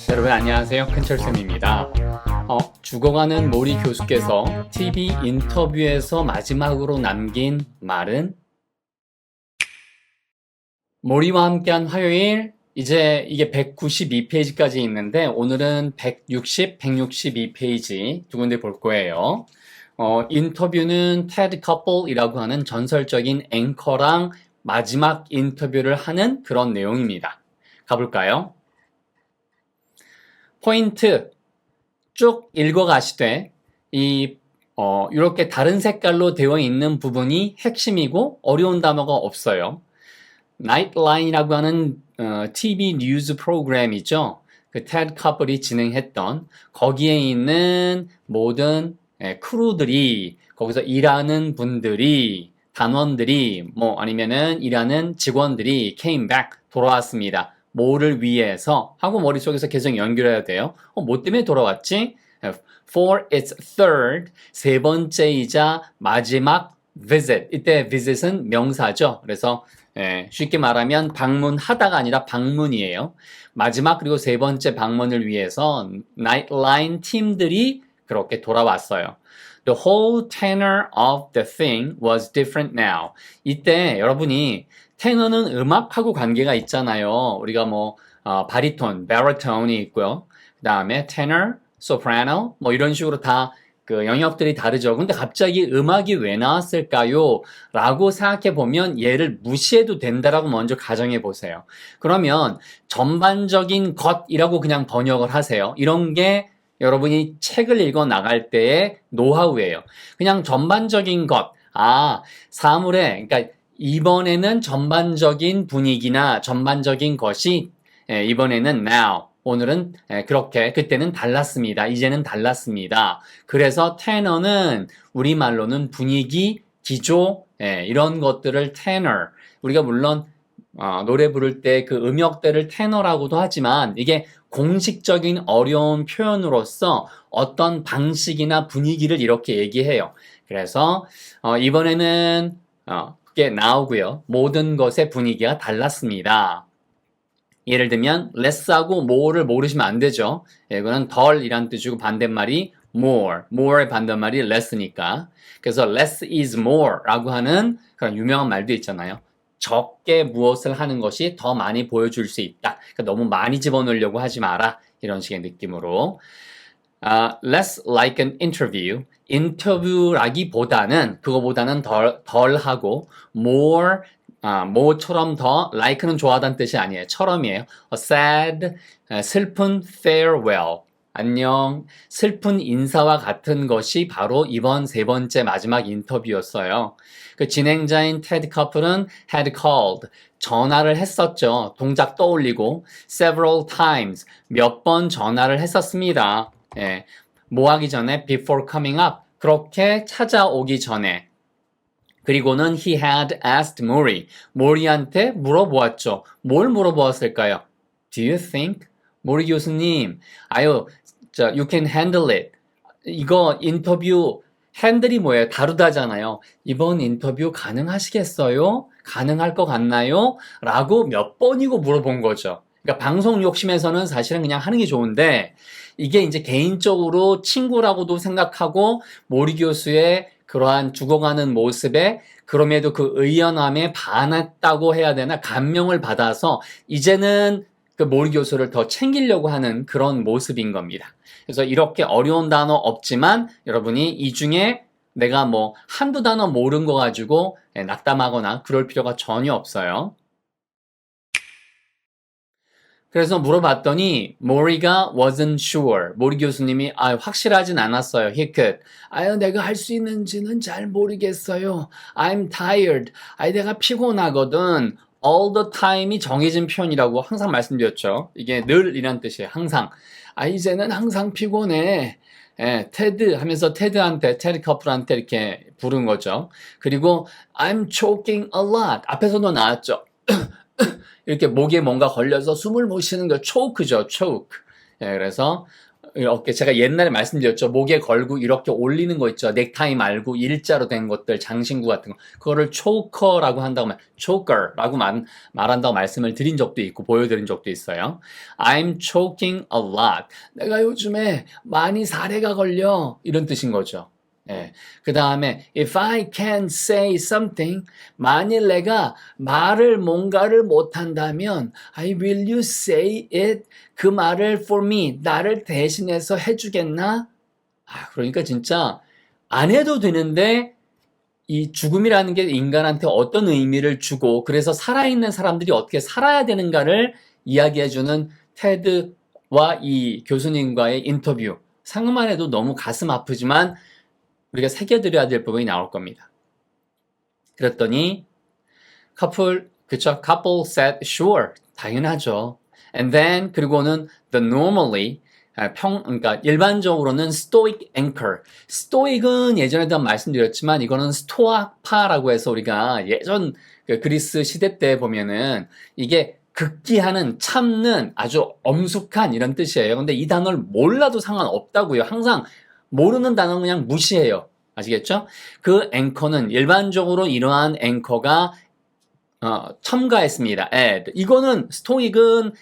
여러분 안녕하세요. 큰철쌤입니다. 죽어가는 모리 교수께서 TV 인터뷰에서 마지막으로 남긴 말은 모리와 함께한 화요일 이제 이게 192페이지까지 있는데 오늘은 160, 162페이지 두 군데 볼 거예요. 인터뷰는 테드 커플이라고 하는 전설적인 앵커랑 마지막 인터뷰를 하는 그런 내용입니다. 가볼까요? 포인트 쭉 읽어가시되 이렇게 다른 색깔로 되어 있는 부분이 핵심이고 어려운 단어가 없어요. 나이트라인이라고 하는 TV 뉴스 프로그램이죠. 그 테드 커플이 진행했던 거기에 있는 모든 크루들이 거기서 일하는 분들이 단원들이 아니면은 일하는 직원들이 came back 돌아왔습니다. 뭐를 위해서 하고 머릿속에서 계속 연결해야 돼요. 뭐 때문에 돌아왔지? For its third, 세 번째이자 마지막 visit. 이때 visit은 명사죠. 그래서 쉽게 말하면 방문하다가 아니라 방문이에요. 마지막 그리고 세 번째 방문을 위해서 나이트라인 팀들이 그렇게 돌아왔어요. The whole tenor of the thing was different now. 이때 여러분이 테너는 음악하고 관계가 있잖아요. 우리가 바리톤, 바리톤이 있고요. 그 다음에 테너, 소프라노 이런 식으로 다 그 영역들이 다르죠. 근데 갑자기 음악이 왜 나왔을까요? 라고 생각해 보면 얘를 무시해도 된다라고 먼저 가정해 보세요. 그러면 전반적인 것이라고 그냥 번역을 하세요. 이런 게 여러분이 책을 읽어 나갈 때의 노하우예요. 그냥 전반적인 것. 사물에, 그러니까 이번에는 전반적인 분위기나 전반적인 것이 이번에는 now, 오늘은 그렇게, 그때는 달랐습니다. 이제는 달랐습니다. 그래서 테너는 우리말로는 분위기, 기조, 이런 것들을 테너, 우리가 물론 노래 부를 때 그 음역대를 테너라고도 하지만 이게 공식적인 어려운 표현으로서 어떤 방식이나 분위기를 이렇게 얘기해요. 그래서 이번에는 그게 나오고요. 모든 것의 분위기가 달랐습니다. 예를 들면 less하고 more를 모르시면 안 되죠. 이거는 덜이란 뜻이고 반대말이 more의 반대말이 less니까. 그래서 less is more라고 하는 그런 유명한 말도 있잖아요. 적게 무엇을 하는 것이 더 많이 보여줄 수 있다. 그러니까 너무 많이 집어넣으려고 하지 마라. 이런 식의 느낌으로. Less like an interview. 인터뷰라기보다는 그거보다는 덜하고 more처럼 더 like는 좋아하다는 뜻이 아니에요. 처럼이에요. A sad, 슬픈 farewell. 안녕. 슬픈 인사와 같은 것이 바로 이번 세 번째 마지막 인터뷰였어요. 그 진행자인 테드 커플은 had called. 전화를 했었죠. 동작 떠올리고 several times. 몇 번 전화를 했었습니다. 뭐 하기 전에 before coming up. 그렇게 찾아오기 전에. 그리고는 he had asked 모리한테 물어보았죠. 뭘 물어보았을까요? Do you think? 모리 교수님, you can handle it. 이거 인터뷰 핸들이 뭐예요? 다루다잖아요. 이번 인터뷰 가능하시겠어요? 가능할 것 같나요? 라고 몇 번이고 물어본 거죠. 그러니까 방송 욕심에서는 사실은 그냥 하는 게 좋은데 이게 이제 개인적으로 친구라고도 생각하고 모리 교수의 그러한 죽어가는 모습에 그럼에도 그 의연함에 반했다고 해야 되나 감명을 받아서 이제는 그 모리 교수를 더 챙기려고 하는 그런 모습인 겁니다. 그래서 이렇게 어려운 단어 없지만 여러분이 이 중에 내가 한두 단어 모른 거 가지고 낙담하거나 그럴 필요가 전혀 없어요. 그래서 물어봤더니 모리가 wasn't sure. 모리 교수님이 확실하진 않았어요. He could. 내가 할 수 있는지는 잘 모르겠어요. I'm tired. 내가 피곤하거든. All the time이 정해진 표현이라고 항상 말씀드렸죠. 이게 늘이란 뜻이에요. 항상. 이제는 항상 피곤해. 테드 하면서 테드 커플한테 이렇게 부른 거죠. 그리고 I'm choking a lot. 앞에서도 나왔죠. 이렇게 목에 뭔가 걸려서 숨을 못 쉬는 거 choke죠, choke. 그래서 이렇게 제가 옛날에 말씀드렸죠. 목에 걸고 이렇게 올리는 거 있죠. 넥타이 말고 일자로 된 것들, 장신구 같은 거. 그거를 초커라고 한다고 choker라고 말한다고 말씀을 드린 적도 있고 보여드린 적도 있어요. I'm choking a lot. 내가 요즘에 많이 사례가 걸려. 이런 뜻인 거죠. 예. 그 다음에 if I can't say something, 만일 내가 뭔가를 못한다면 I will you say it? 그 말을 for me, 나를 대신해서 해주겠나? 그러니까 진짜 안 해도 되는데 이 죽음이라는 게 인간한테 어떤 의미를 주고 그래서 살아있는 사람들이 어떻게 살아야 되는가를 이야기해주는 테드와 이 교수님과의 인터뷰. 상상만 해도 너무 가슴 아프지만 우리가 새겨드려야 될 부분이 나올 겁니다. 그랬더니 couple said sure, 당연하죠. And then 그리고는 the normally 그러니까 일반적으로는 stoic anchor. stoic은 예전에도 한번 말씀드렸지만 이거는 스토아파라고 해서 우리가 예전 그리스 시대 때 보면은 이게 극기하는, 참는, 아주 엄숙한 이런 뜻이에요. 근데 이 단어를 몰라도 상관없다고요. 항상 모르는 단어는 그냥 무시해요. 아시겠죠? 그 앵커는 일반적으로 이러한 앵커가 첨가했습니다. add. 이거는 스토익은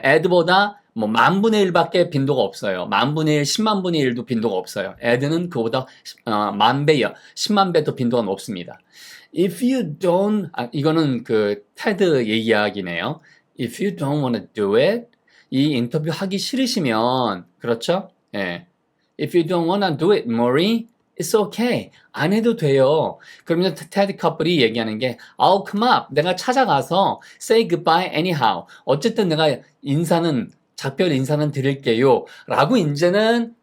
add보다 뭐 10,000분의 1밖에 빈도가 없어요. 10,000분의 1, 100,000분의 1도 빈도가 없어요. add는 그보다 10,000배요. 10만 배 더 빈도가 높습니다. If you don't, 이거는 그 테드 이야기네요. If you don't want to do it, 이 인터뷰 하기 싫으시면, 그렇죠? 예. If you don't want to do it, Maury, it's okay. 안 해도 돼요. 그러면 테드 커플이 얘기하는 게 I'll come up. 내가 찾아가서 say goodbye anyhow. 어쨌든 내가 작별 인사는 드릴게요. 라고 이제는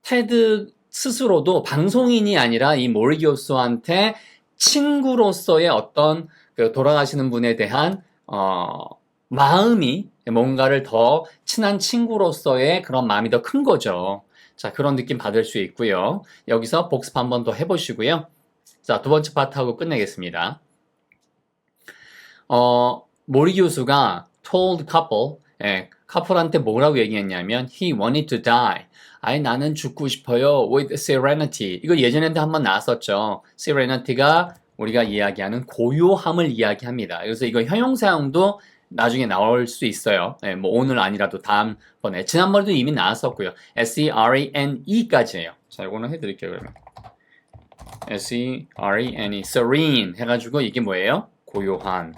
테드 스스로도 방송인이 아니라 이 모리 교수한테 친구로서의 어떤 그 돌아가시는 분에 대한 마음이 뭔가를 더 친한 친구로서의 그런 마음이 더 큰 거죠. 자, 그런 느낌 받을 수 있고요. 여기서 복습 한 번 더 해보시고요. 자, 두 번째 파트하고 끝내겠습니다. 모리 교수가 told couple, 커플한테 뭐라고 얘기했냐면 he wanted to die. 나는 죽고 싶어요. with serenity. 이거 예전에도 한번 나왔었죠. serenity가 우리가 이야기하는 고요함을 이야기합니다. 그래서 이거 형용사형도 나중에 나올 수 있어요. 뭐 오늘 아니라도 다음번에. 지난번에도 이미 나왔었고요. S-E-R-E-N-E까지예요. 자, 이거는 해드릴게요, 그러면. S-E-R-E-N-E, serene 해가지고 이게 뭐예요? 고요한.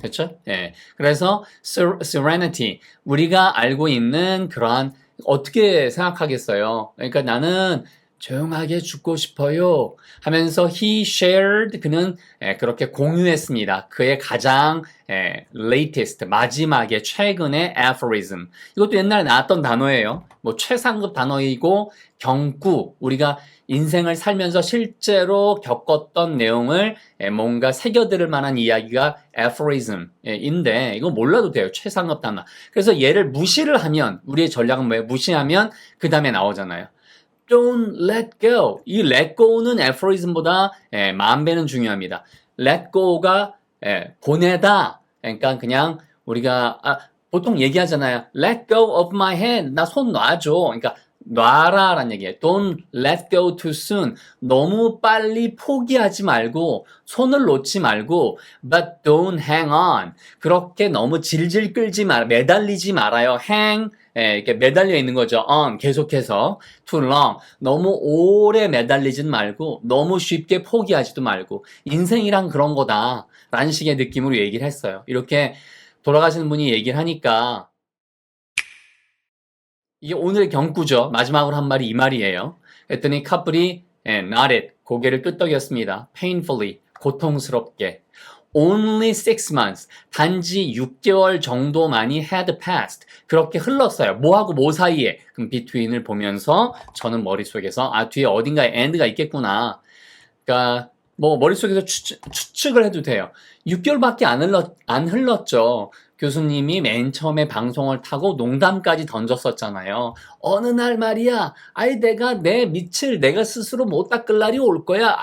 됐죠? 예. 그래서 serenity, 우리가 알고 있는 그러한 어떻게 생각하겠어요? 그러니까 나는 조용하게 죽고 싶어요 하면서 he shared, 그는 그렇게 공유했습니다. 그의 가장 latest, 마지막에 최근의 aphorism. 이것도 옛날에 나왔던 단어예요. 뭐 최상급 단어이고 경구, 우리가 인생을 살면서 실제로 겪었던 내용을 뭔가 새겨들을 만한 이야기가 aphorism인데 이거 몰라도 돼요. 최상급 단어. 그래서 얘를 무시를 하면 우리의 전략은 뭐예요? 무시하면 그 다음에 나오잖아요. Don't let go. 이 let go는 aphorism보다 10,000배는 중요합니다. let go가 보내다. 그러니까 그냥 우리가 보통 얘기하잖아요. Let go of my hand. 나 손 놔줘. 그러니까 놔라라는 얘기예요. Don't let go too soon. 너무 빨리 포기하지 말고 손을 놓지 말고 but don't hang on. 그렇게 너무 질질 끌지 매달리지 말아요. hang 이렇게 매달려 있는 거죠. on 계속해서 too long. 너무 오래 매달리진 말고 너무 쉽게 포기하지도 말고 인생이란 그런 거다. 라는 식의 느낌으로 얘기를 했어요. 이렇게 돌아가시는 분이 얘기를 하니까 이게 오늘의 경구죠. 마지막으로 한 말이 이 말이에요. 했더니 커플이 nodded, 고개를 끄덕였습니다. painfully, 고통스럽게. Only 6 months, 단지 6개월 정도만이 had passed. 그렇게 흘렀어요. 뭐하고 뭐 사이에. 그럼 between을 보면서 저는 머릿속에서 뒤에 어딘가에 and가 있겠구나. 그러니까 뭐 머릿속에서 추측을 해도 돼요. 6개월밖에 안 흘렀죠. 교수님이 맨 처음에 방송을 타고 농담까지 던졌었잖아요. 어느 날 말이야, 내가 스스로 못 닦을 날이 올 거야.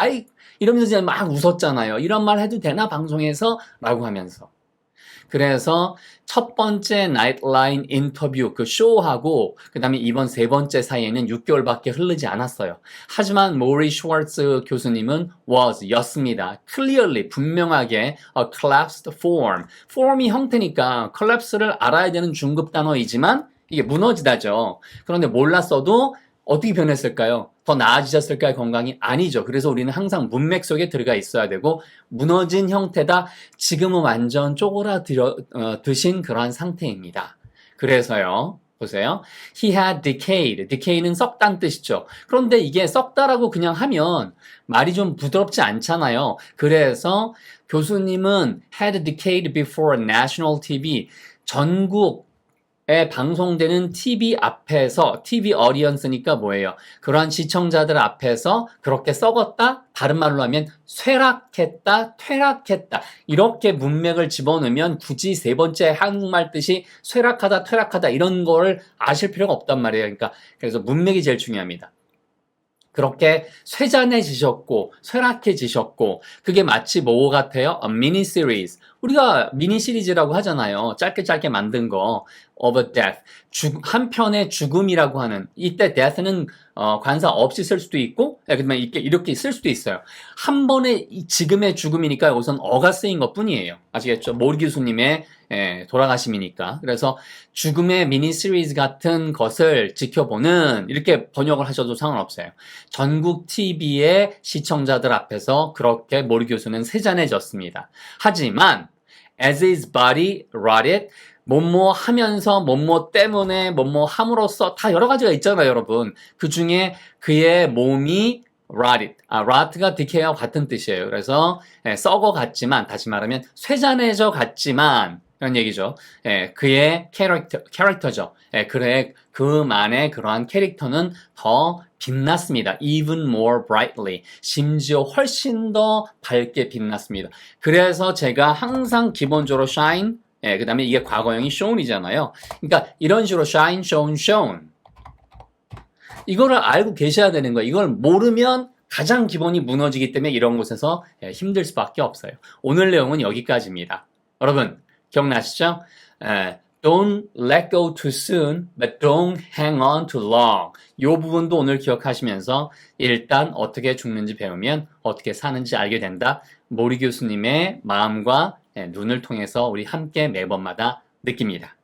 이러면서 이제 막 웃었잖아요. 이런 말 해도 되나 방송에서? 라고 하면서. 그래서 첫 번째 나이트라인 인터뷰 그 쇼하고 그 다음에 이번 세 번째 사이에는 6개월밖에 흐르지 않았어요. 하지만 모리 슈왈츠 교수님은 was 였습니다. clearly 분명하게 a collapsed form. form이 형태니까 collapse를 알아야 되는 중급 단어이지만 이게 무너지다죠. 그런데 몰랐어도 어떻게 변했을까요? 더 나아지셨을까요? 건강이? 아니죠. 그래서 우리는 항상 문맥 속에 들어가 있어야 되고 무너진 형태다. 지금은 완전 쪼그라드신 그러한 상태입니다. 그래서요. 보세요. He had decayed. decay는 썩다는 뜻이죠. 그런데 이게 썩다라고 그냥 하면 말이 좀 부드럽지 않잖아요. 그래서 교수님은 had decayed before national TV. 전국 에 방송되는 TV 앞에서 TV 어리언스니까 뭐예요? 그러한 시청자들 앞에서 그렇게 썩었다? 다른 말로 하면 쇠락했다, 퇴락했다. 이렇게 문맥을 집어넣으면 굳이 세 번째 한국말 뜻이 쇠락하다, 퇴락하다 이런 걸 아실 필요가 없단 말이에요. 그러니까 그래서 문맥이 제일 중요합니다. 그렇게 쇠잔해지셨고 쇠락해지셨고 그게 마치 뭐 같아요? A mini series. 우리가 미니 시리즈라고 하잖아요. 짧게 만든 거 of a death. 한 편의 죽음이라고 하는 이때 death는 관사 없이 쓸 수도 있고 그다음에 이렇게 쓸 수도 있어요. 한 번의 지금의 죽음이니까 우선 어가 쓰인 것뿐이에요. 아시겠죠? 모리 교수님의 돌아가심이니까. 그래서 죽음의 미니 시리즈 같은 것을 지켜보는 이렇게 번역을 하셔도 상관없어요. 전국 TV의 시청자들 앞에서 그렇게 모리 교수는 세잔해졌습니다. 하지만 as his body rotted 뭐뭐 하면서 뭐뭐 때문에 뭐뭐 함으로써 다 여러 가지가 있잖아요, 여러분. 그 중에 그의 몸이 rotted. rot가 decay와 같은 뜻이에요. 그래서 썩어갔지만 다시 말하면 쇠잔해져 갔지만 이런 얘기죠. 그의 캐릭터죠. 그래 그만의 그러한 캐릭터는 더 빛났습니다. Even more brightly. 심지어 훨씬 더 밝게 빛났습니다. 그래서 제가 항상 기본적으로 shine, 그 다음에 이게 과거형이 shown이잖아요. 그러니까 이런 식으로 shine, shone, shown. 이거를 알고 계셔야 되는 거예요. 이걸 모르면 가장 기본이 무너지기 때문에 이런 곳에서 힘들 수밖에 없어요. 오늘 내용은 여기까지입니다. 여러분 기억나시죠? Don't let go too soon, but don't hang on too long. 이 부분도 오늘 기억하시면서 일단 어떻게 죽는지 배우면 어떻게 사는지 알게 된다. 모리 교수님의 마음과 눈을 통해서 우리 함께 매번마다 느낍니다.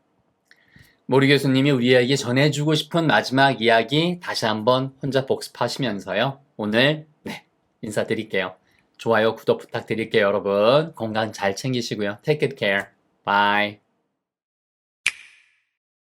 모리 교수님이 우리에게 전해주고 싶은 마지막 이야기 다시 한번 혼자 복습하시면서요. 오늘 인사드릴게요. 좋아요, 구독 부탁드릴게요, 여러분. 건강 잘 챙기시고요. Take good care. Bye.